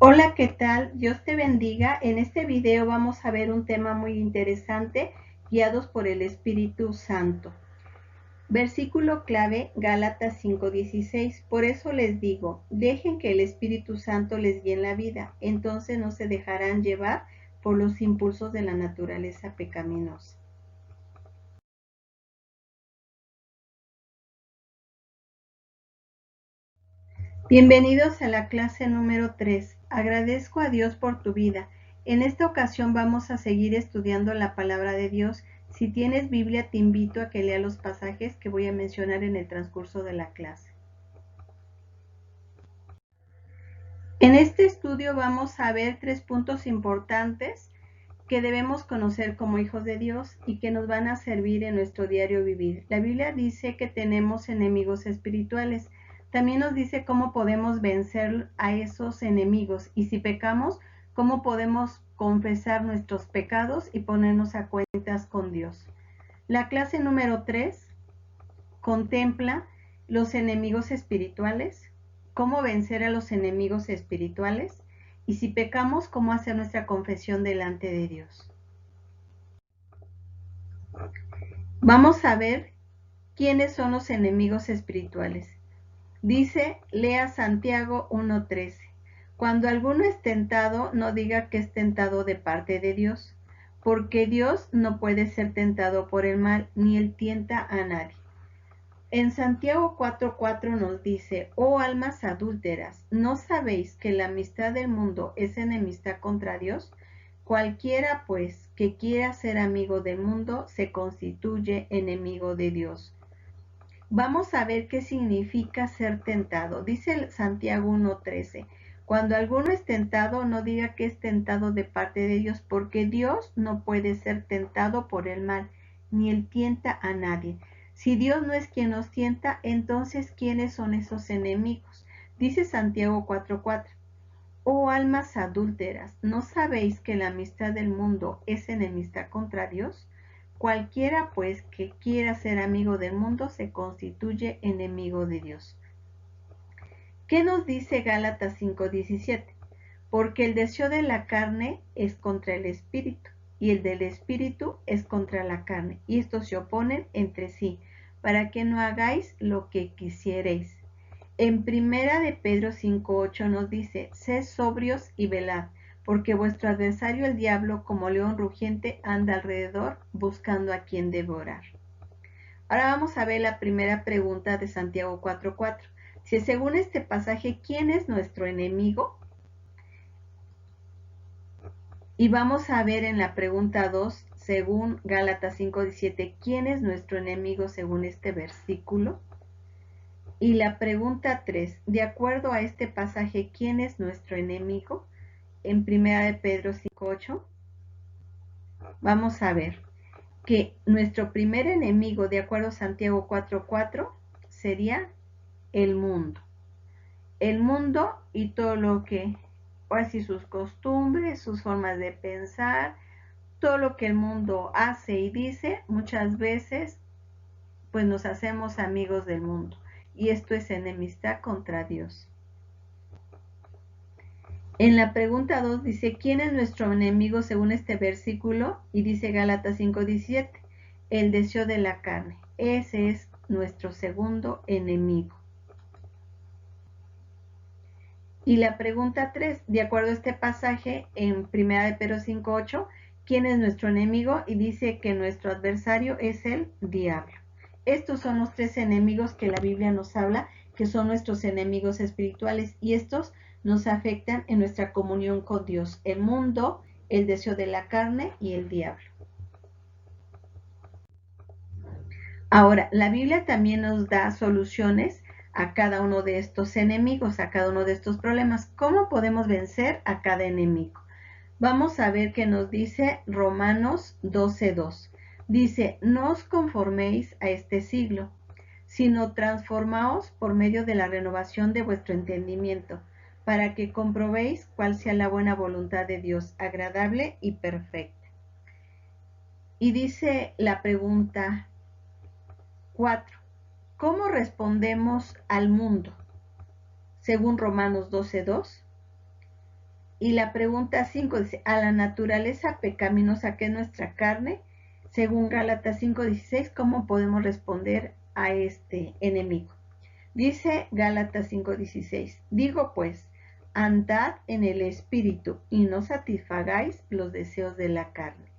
Hola, ¿qué tal? Dios te bendiga. En este video vamos a ver un tema muy interesante, guiados por el Espíritu Santo. Versículo clave, Gálatas 5:16. Por eso les digo, dejen que el Espíritu Santo les guíe en la vida, entonces no se dejarán llevar por los impulsos de la naturaleza pecaminosa. Bienvenidos a la clase número 3. Agradezco a Dios por tu vida. En esta ocasión vamos a seguir estudiando la palabra de Dios. Si tienes Biblia, te invito a que lea los pasajes que voy a mencionar en el transcurso de la clase. En este estudio vamos a ver 3 puntos importantes que debemos conocer como hijos de Dios y que nos van a servir en nuestro diario vivir. La Biblia dice que tenemos enemigos espirituales. También nos dice cómo podemos vencer a esos enemigos y si pecamos, cómo podemos confesar nuestros pecados y ponernos a cuentas con Dios. La clase número 3 contempla los enemigos espirituales, cómo vencer a los enemigos espirituales y si pecamos, cómo hacer nuestra confesión delante de Dios. Vamos a ver quiénes son los enemigos espirituales. Dice, lea Santiago 1:13. Cuando alguno es tentado, no diga que es tentado de parte de Dios, porque Dios no puede ser tentado por el mal, ni él tienta a nadie. En Santiago 4:4 nos dice, oh almas adúlteras, ¿no sabéis que la amistad del mundo es enemistad contra Dios? Cualquiera, pues, que quiera ser amigo del mundo, se constituye enemigo de Dios. Vamos a ver qué significa ser tentado. Dice Santiago 1:13, cuando alguno es tentado, no diga que es tentado de parte de Dios, porque Dios no puede ser tentado por el mal, ni él tienta a nadie. Si Dios no es quien nos tienta, entonces ¿quiénes son esos enemigos? Dice Santiago 4:4. Oh almas adúlteras, ¿no sabéis que la amistad del mundo es enemistad contra Dios? Cualquiera, pues, que quiera ser amigo del mundo se constituye enemigo de Dios. ¿Qué nos dice Gálatas 5:17? Porque el deseo de la carne es contra el espíritu, y el del espíritu es contra la carne, y estos se oponen entre sí, para que no hagáis lo que quisierais. En primera de Pedro 5:8 nos dice, sed sobrios y velad, porque vuestro adversario el diablo, como león rugiente, anda alrededor buscando a quien devorar. Ahora vamos a ver la primera pregunta de Santiago 4:4. Si según este pasaje, ¿quién es nuestro enemigo? Y vamos a ver en la pregunta 2, según Gálatas 5:17, ¿quién es nuestro enemigo según este versículo? Y la pregunta 3, de acuerdo a este pasaje, ¿quién es nuestro enemigo? En 1 de Pedro 5:8, vamos a ver que nuestro primer enemigo, de acuerdo a Santiago 4:4, sería el mundo. El mundo y todo lo que, o así sus costumbres, sus formas de pensar, todo lo que el mundo hace y dice, muchas veces pues nos hacemos amigos del mundo. Y esto es enemistad contra Dios. En la pregunta 2 dice, ¿quién es nuestro enemigo según este versículo? Y dice Gálatas 5:17, el deseo de la carne. Ese es nuestro segundo enemigo. Y la pregunta 3, de acuerdo a este pasaje en 1 de Pedro 5:8, ¿quién es nuestro enemigo? Y dice que nuestro adversario es el diablo. Estos son los 3 enemigos que la Biblia nos habla, que son nuestros enemigos espirituales, y estos nos afectan en nuestra comunión con Dios, el mundo, el deseo de la carne y el diablo. Ahora, la Biblia también nos da soluciones a cada uno de estos enemigos, a cada uno de estos problemas. ¿Cómo podemos vencer a cada enemigo? Vamos a ver qué nos dice Romanos 12:2. Dice, no os conforméis a este siglo, sino transformaos por medio de la renovación de vuestro entendimiento, para que comprobéis cuál sea la buena voluntad de Dios, agradable y perfecta. Y dice la pregunta 4. ¿Cómo respondemos al mundo? Según Romanos 12:2, Y la pregunta 5 dice, a la naturaleza pecaminosa que es nuestra carne, según Gálatas 5:16, ¿cómo podemos responder a este enemigo? Dice Gálatas 5:16, digo pues, andad en el espíritu y no satisfagáis los deseos de la carne.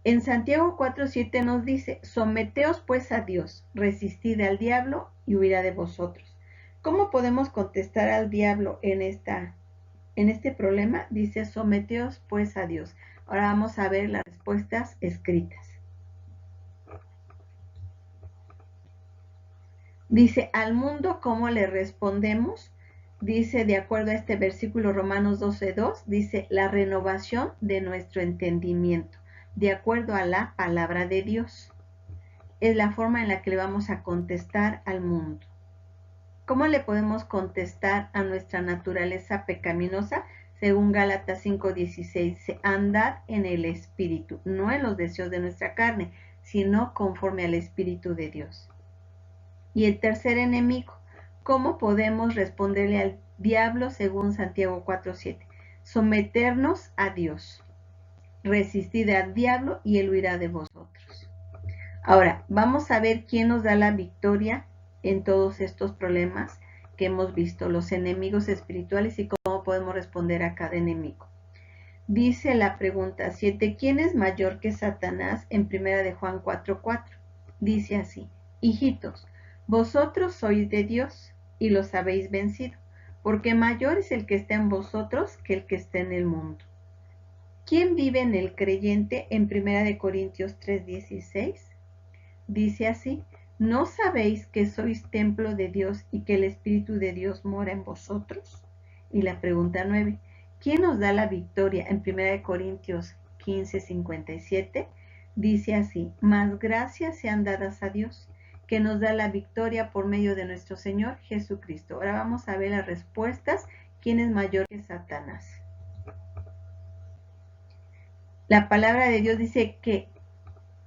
En Santiago 4:7 nos dice, someteos pues a Dios, resistid al diablo y huirá de vosotros. ¿Cómo podemos contestar al diablo en este problema? Dice, someteos pues a Dios. Ahora vamos a ver las respuestas escritas. Dice, al mundo, ¿cómo le respondemos? Dice, de acuerdo a este versículo Romanos 12:2, dice, la renovación de nuestro entendimiento, de acuerdo a la palabra de Dios. Es la forma en la que le vamos a contestar al mundo. ¿Cómo le podemos contestar a nuestra naturaleza pecaminosa? Según Gálatas 5:16, dice, andad en el Espíritu, no en los deseos de nuestra carne, sino conforme al Espíritu de Dios. Y el tercer enemigo, ¿cómo podemos responderle al diablo según Santiago 4:7? Someternos a Dios, resistid al diablo y él huirá de vosotros. Ahora, vamos a ver quién nos da la victoria en todos estos problemas que hemos visto, los enemigos espirituales y cómo podemos responder a cada enemigo. Dice la pregunta 7, ¿quién es mayor que Satanás? En 1 de Juan 4:4. Dice así, hijitos, vosotros sois de Dios y los habéis vencido, porque mayor es el que está en vosotros que el que está en el mundo. ¿Quién vive en el creyente? En 1 de Corintios 3:16. Dice así, ¿no sabéis que sois templo de Dios y que el Espíritu de Dios mora en vosotros? Y la pregunta 9, ¿quién nos da la victoria? En 1 Corintios 15:57 dice así, más gracias sean dadas a Dios, que nos da la victoria por medio de nuestro Señor Jesucristo. Ahora vamos a ver las respuestas. ¿Quién es mayor que Satanás? La palabra de Dios dice que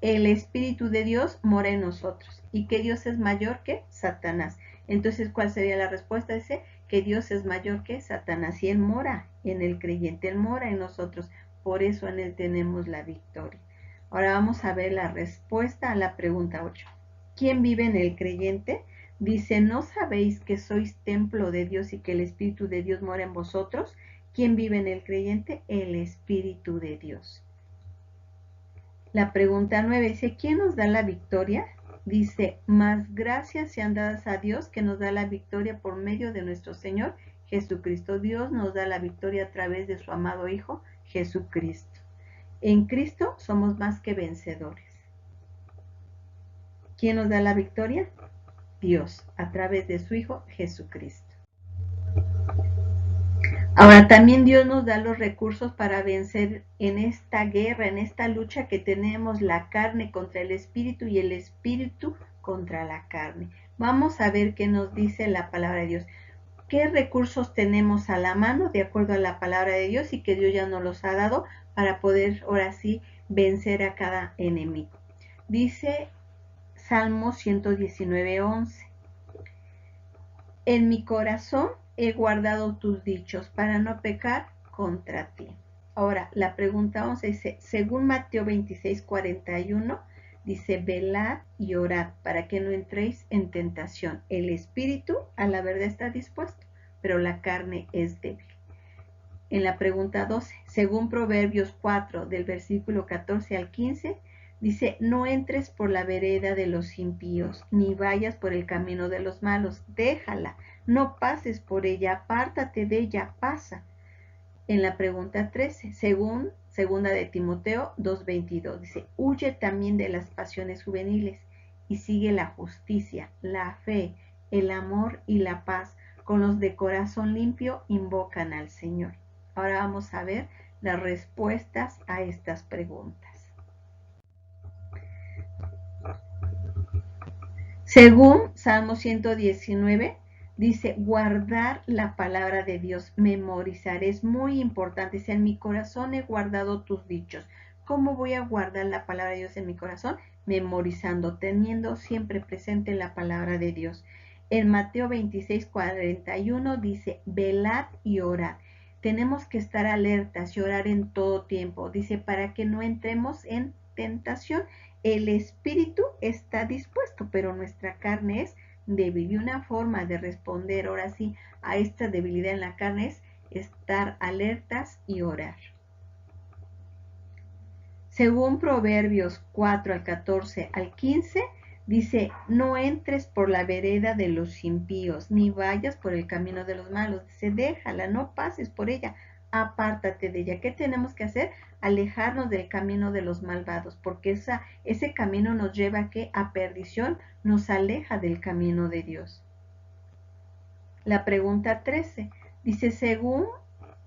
el Espíritu de Dios mora en nosotros y que Dios es mayor que Satanás. Entonces, ¿cuál sería la respuesta? Dice que Dios es mayor que Satanás y Él mora en el creyente, Él mora en nosotros, por eso en Él tenemos la victoria. Ahora vamos a ver la respuesta a la pregunta 8. ¿Quién vive en el creyente? Dice, ¿no sabéis que sois templo de Dios y que el Espíritu de Dios mora en vosotros? ¿Quién vive en el creyente? El Espíritu de Dios. La pregunta 9 dice, ¿quién nos da la victoria? Dice, más gracias sean dadas a Dios que nos da la victoria por medio de nuestro Señor Jesucristo. Dios nos da la victoria a través de su amado Hijo Jesucristo. En Cristo somos más que vencedores. ¿Quién nos da la victoria? Dios, a través de su Hijo Jesucristo. Ahora también Dios nos da los recursos para vencer en esta guerra, en esta lucha que tenemos, la carne contra el espíritu y el espíritu contra la carne. Vamos a ver qué nos dice la palabra de Dios. ¿Qué recursos tenemos a la mano de acuerdo a la palabra de Dios y que Dios ya nos los ha dado para poder ahora sí vencer a cada enemigo? Dice Salmo 119:11. En mi corazón he guardado tus dichos para no pecar contra ti. Ahora, la pregunta 11 dice, según Mateo 26:41, dice, velad y orad para que no entréis en tentación. El espíritu a la verdad está dispuesto, pero la carne es débil. En la pregunta 12, según Proverbios 4, del versículo 14 al 15, dice, no entres por la vereda de los impíos, ni vayas por el camino de los malos, déjala, no pases por ella, apártate de ella, pasa. En la pregunta 13, según segunda de Timoteo 2:22, dice, huye también de las pasiones juveniles y sigue la justicia, la fe, el amor y la paz, con los de corazón limpio invocan al Señor. Ahora vamos a ver las respuestas a estas preguntas. Según Salmo 119, dice, guardar la palabra de Dios, memorizar, es muy importante. Dice, en mi corazón he guardado tus dichos. ¿Cómo voy a guardar la palabra de Dios en mi corazón? Memorizando, teniendo siempre presente la palabra de Dios. En Mateo 26:41 dice, velad y orad. Tenemos que estar alertas y orar en todo tiempo. Dice, para que no entremos en tentación. El espíritu está dispuesto, pero nuestra carne es débil. Y una forma de responder ahora sí a esta debilidad en la carne es estar alertas y orar. Según Proverbios 4 al 14 al 15, dice, no entres por la vereda de los impíos, ni vayas por el camino de los malos. Dice, déjala, no pases por ella, apártate de ella. ¿Qué tenemos que hacer? Alejarnos del camino de los malvados, porque ese camino nos lleva a ¿qué? A perdición, nos aleja del camino de Dios. La pregunta 13 dice, según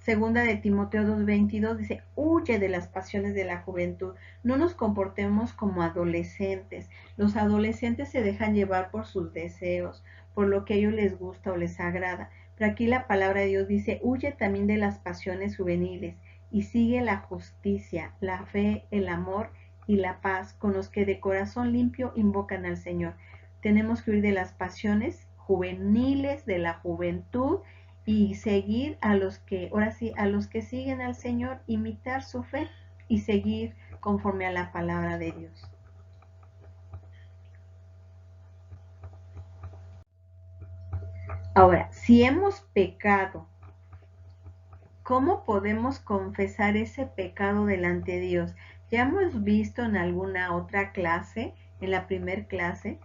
Segunda de Timoteo 2:22 dice, huye de las pasiones de la juventud. No nos comportemos como adolescentes. Los adolescentes se dejan llevar por sus deseos, por lo que a ellos les gusta o les agrada. Pero aquí la palabra de Dios dice, huye también de las pasiones juveniles y sigue la justicia, la fe, el amor y la paz con los que de corazón limpio invocan al Señor. Tenemos que huir de las pasiones juveniles, de la juventud, y seguir a los que, ahora sí, a los que siguen al Señor, imitar su fe y seguir conforme a la palabra de Dios. Ahora, si hemos pecado, ¿cómo podemos confesar ese pecado delante de Dios? Ya hemos visto en alguna otra clase, en la primer clase,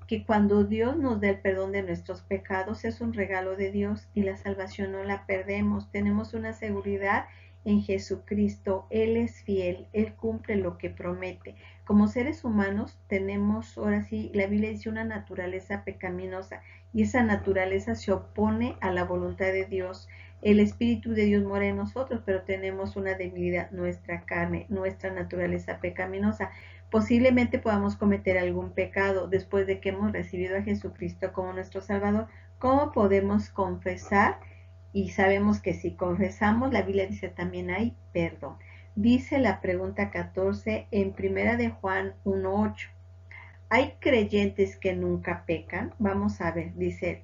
que cuando Dios nos da el perdón de nuestros pecados es un regalo de Dios y la salvación no la perdemos. Tenemos una seguridad en Jesucristo. Él es fiel, Él cumple lo que promete. Como seres humanos tenemos, ahora sí, la Biblia dice una naturaleza pecaminosa y esa naturaleza se opone a la voluntad de Dios. El Espíritu de Dios mora en nosotros, pero tenemos una debilidad, nuestra carne, nuestra naturaleza pecaminosa. Posiblemente podamos cometer algún pecado después de que hemos recibido a Jesucristo como nuestro Salvador. ¿Cómo podemos confesar? Y sabemos que si confesamos, la Biblia dice también hay perdón. Dice la pregunta 14 en Primera de Juan 1:8. ¿Hay creyentes que nunca pecan? Vamos a ver, dice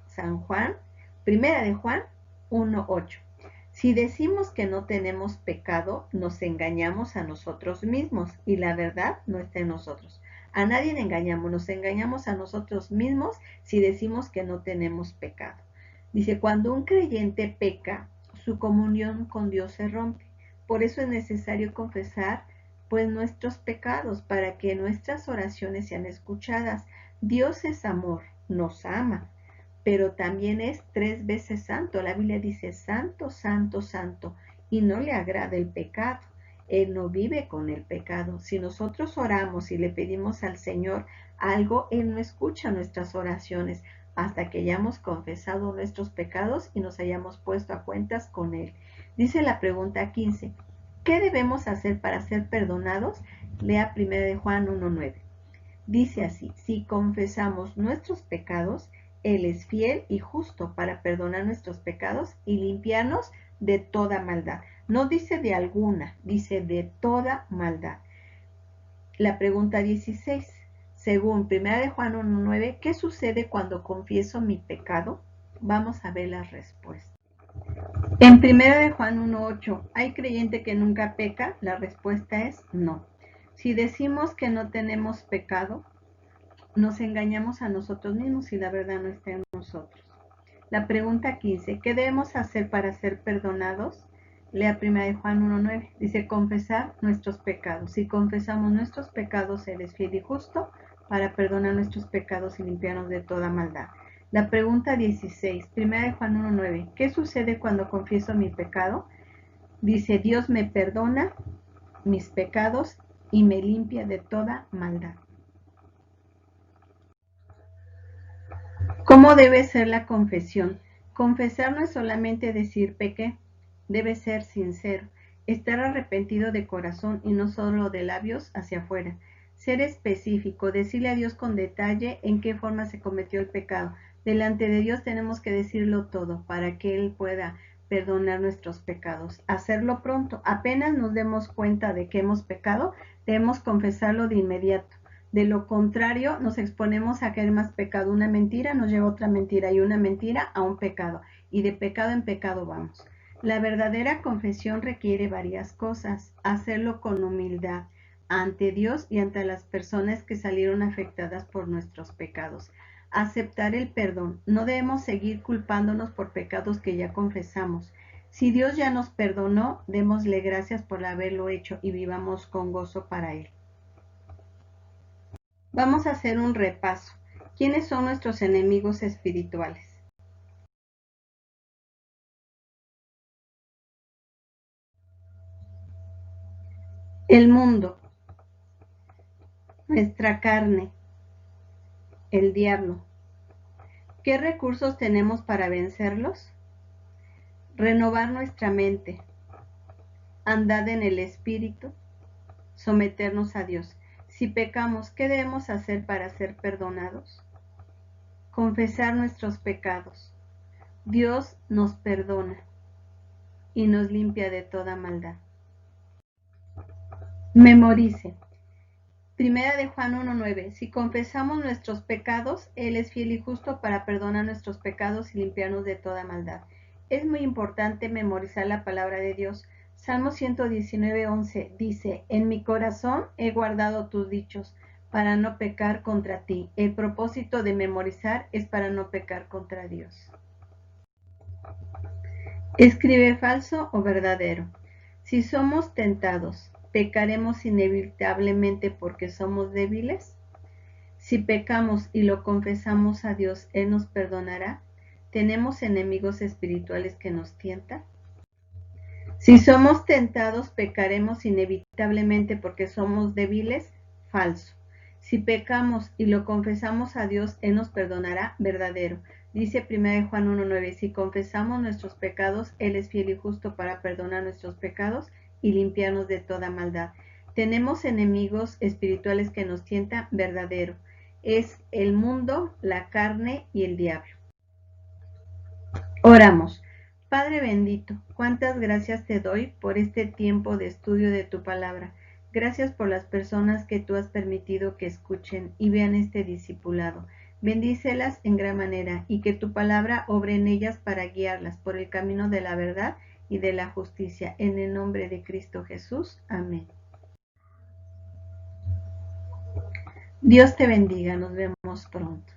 San Juan, Primera de Juan 1:8. Si decimos que no tenemos pecado, nos engañamos a nosotros mismos y la verdad no está en nosotros. A nadie engañamos, nos engañamos a nosotros mismos si decimos que no tenemos pecado. Dice, cuando un creyente peca, su comunión con Dios se rompe. Por eso es necesario confesar pues nuestros pecados para que nuestras oraciones sean escuchadas. Dios es amor, nos ama, pero también es 3 veces santo. La Biblia dice santo, santo, santo, y no le agrada el pecado. Él no vive con el pecado. Si nosotros oramos y le pedimos al Señor algo, Él no escucha nuestras oraciones hasta que hayamos confesado nuestros pecados y nos hayamos puesto a cuentas con Él. Dice la pregunta 15, ¿qué debemos hacer para ser perdonados? Lea 1 de Juan 1:9. Dice así, si confesamos nuestros pecados, Él es fiel y justo para perdonar nuestros pecados y limpiarnos de toda maldad. No dice de alguna, dice de toda maldad. La pregunta 16. Según 1 de Juan 1:9, ¿qué sucede cuando confieso mi pecado? Vamos a ver las respuestas. En 1 de Juan 1:8, ¿hay creyente que nunca peca? La respuesta es no. Si decimos que no tenemos pecado, nos engañamos a nosotros mismos y la verdad no está en nosotros. La pregunta 15, ¿qué debemos hacer para ser perdonados? Lea 1 de Juan 1:9, dice confesar nuestros pecados. Si confesamos nuestros pecados, Él es fiel y justo para perdonar nuestros pecados y limpiarnos de toda maldad. La pregunta 16, 1 de Juan 1:9, ¿qué sucede cuando confieso mi pecado? Dice, Dios me perdona mis pecados y me limpia de toda maldad. ¿Cómo debe ser la confesión? Confesar no es solamente decir pequé, debe ser sincero, estar arrepentido de corazón y no solo de labios hacia afuera. Ser específico, decirle a Dios con detalle en qué forma se cometió el pecado. Delante de Dios tenemos que decirlo todo para que Él pueda perdonar nuestros pecados. Hacerlo pronto, apenas nos demos cuenta de que hemos pecado, debemos confesarlo de inmediato. De lo contrario, nos exponemos a caer más pecado. Una mentira nos lleva a otra mentira y una mentira a un pecado. Y de pecado en pecado vamos. La verdadera confesión requiere varias cosas. Hacerlo con humildad ante Dios y ante las personas que salieron afectadas por nuestros pecados. Aceptar el perdón. No debemos seguir culpándonos por pecados que ya confesamos. Si Dios ya nos perdonó, démosle gracias por haberlo hecho y vivamos con gozo para Él. Vamos a hacer un repaso. ¿Quiénes son nuestros enemigos espirituales? El mundo, nuestra carne, el diablo. ¿Qué recursos tenemos para vencerlos? Renovar nuestra mente, andar en el Espíritu, someternos a Dios. Si pecamos, ¿qué debemos hacer para ser perdonados? Confesar nuestros pecados. Dios nos perdona y nos limpia de toda maldad. Memorice. Primera de Juan 1:9. Si confesamos nuestros pecados, Él es fiel y justo para perdonar nuestros pecados y limpiarnos de toda maldad. Es muy importante memorizar la palabra de Dios. Salmo 119:11 dice: En mi corazón he guardado tus dichos para no pecar contra ti. El propósito de memorizar es para no pecar contra Dios. Escribe falso o verdadero. Si somos tentados, ¿pecaremos inevitablemente porque somos débiles? Si pecamos y lo confesamos a Dios, Él nos perdonará. ¿Tenemos enemigos espirituales que nos tientan? Si somos tentados, ¿pecaremos inevitablemente porque somos débiles? Falso. Si pecamos y lo confesamos a Dios, Él nos perdonará. Verdadero. Dice 1 Juan 1:9, si confesamos nuestros pecados, Él es fiel y justo para perdonar nuestros pecados y limpiarnos de toda maldad. ¿Tenemos enemigos espirituales que nos tientan? Verdadero. Es el mundo, la carne y el diablo. Oramos. Padre bendito, cuántas gracias te doy por este tiempo de estudio de tu palabra. Gracias por las personas que tú has permitido que escuchen y vean este discipulado. Bendícelas en gran manera y que tu palabra obre en ellas para guiarlas por el camino de la verdad y de la justicia. En el nombre de Cristo Jesús. Amén. Dios te bendiga. Nos vemos pronto.